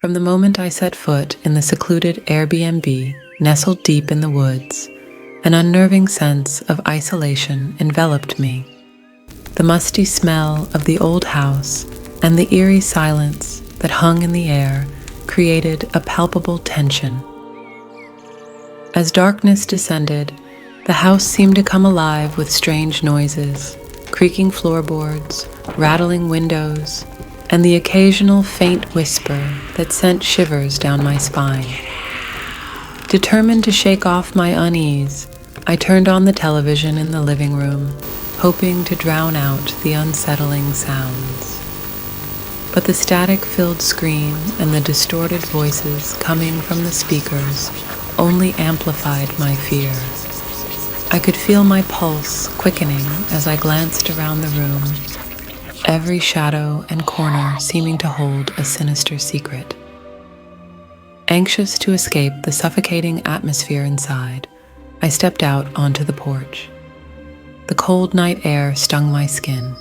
From the moment I set foot in the secluded Airbnb, nestled deep in the woods, an unnerving sense of isolation enveloped me. The musty smell of the old house and the eerie silence that hung in the air created a palpable tension. As darkness descended, the house seemed to come alive with strange noises, creaking floorboards, rattling windows, and the occasional faint whisper that sent shivers down my spine. Determined to shake off my unease, I turned on the television in the living room, hoping to drown out the unsettling sounds. But the static-filled screen and the distorted voices coming from the speakers only amplified my fear. I could feel my pulse quickening as I glanced around the room, every shadow and corner seeming to hold a sinister secret. Anxious to escape the suffocating atmosphere inside, I stepped out onto the porch. The cold night air stung my skin,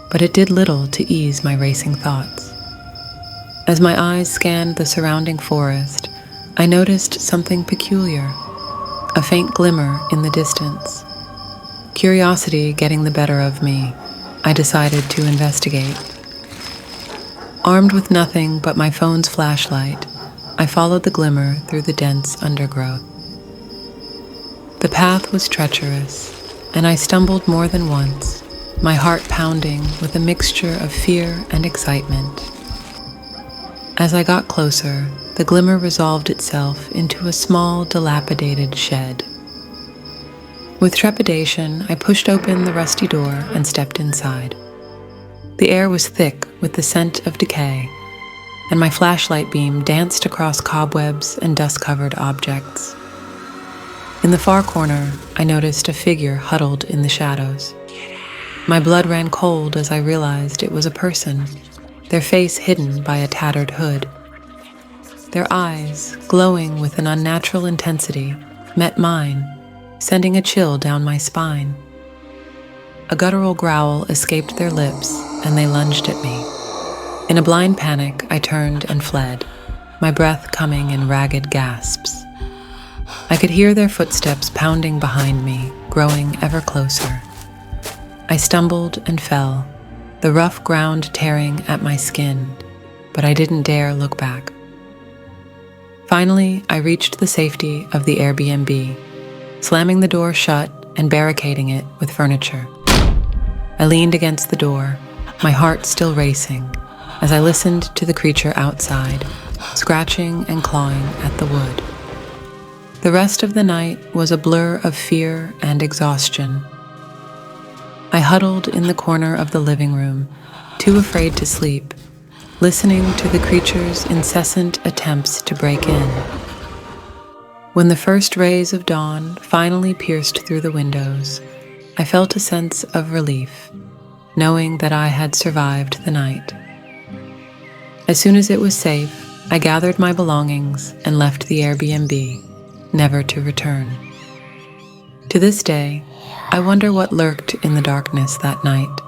but it did little to ease my racing thoughts. As my eyes scanned the surrounding forest, I noticed something peculiar, a faint glimmer in the distance. Curiosity getting the better of me, I decided to investigate. Armed with nothing but my phone's flashlight, I followed the glimmer through the dense undergrowth. The path was treacherous, and I stumbled more than once, my heart pounding with a mixture of fear and excitement. As I got closer, the glimmer resolved itself into a small, dilapidated shed. With trepidation, I pushed open the rusty door and stepped inside. The air was thick with the scent of decay, and my flashlight beam danced across cobwebs and dust-covered objects. In the far corner, I noticed a figure huddled in the shadows. My blood ran cold as I realized it was a person, their face hidden by a tattered hood. Their eyes, glowing with an unnatural intensity, met mine, sending a chill down my spine. A guttural growl escaped their lips, and they lunged at me. In a blind panic, I turned and fled, my breath coming in ragged gasps. I could hear their footsteps pounding behind me, growing ever closer. I stumbled and fell, the rough ground tearing at my skin, but I didn't dare look back. Finally, I reached the safety of the Airbnb, slamming the door shut and barricading it with furniture. I leaned against the door, my heart still racing, as I listened to the creature outside, scratching and clawing at the wood. The rest of the night was a blur of fear and exhaustion. I huddled in the corner of the living room, too afraid to sleep, listening to the creature's incessant attempts to break in. When the first rays of dawn finally pierced through the windows, I felt a sense of relief, knowing that I had survived the night. As soon as it was safe, I gathered my belongings and left the Airbnb, never to return. To this day, I wonder what lurked in the darkness that night,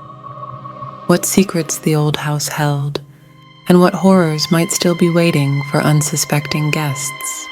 what secrets the old house held, and what horrors might still be waiting for unsuspecting guests.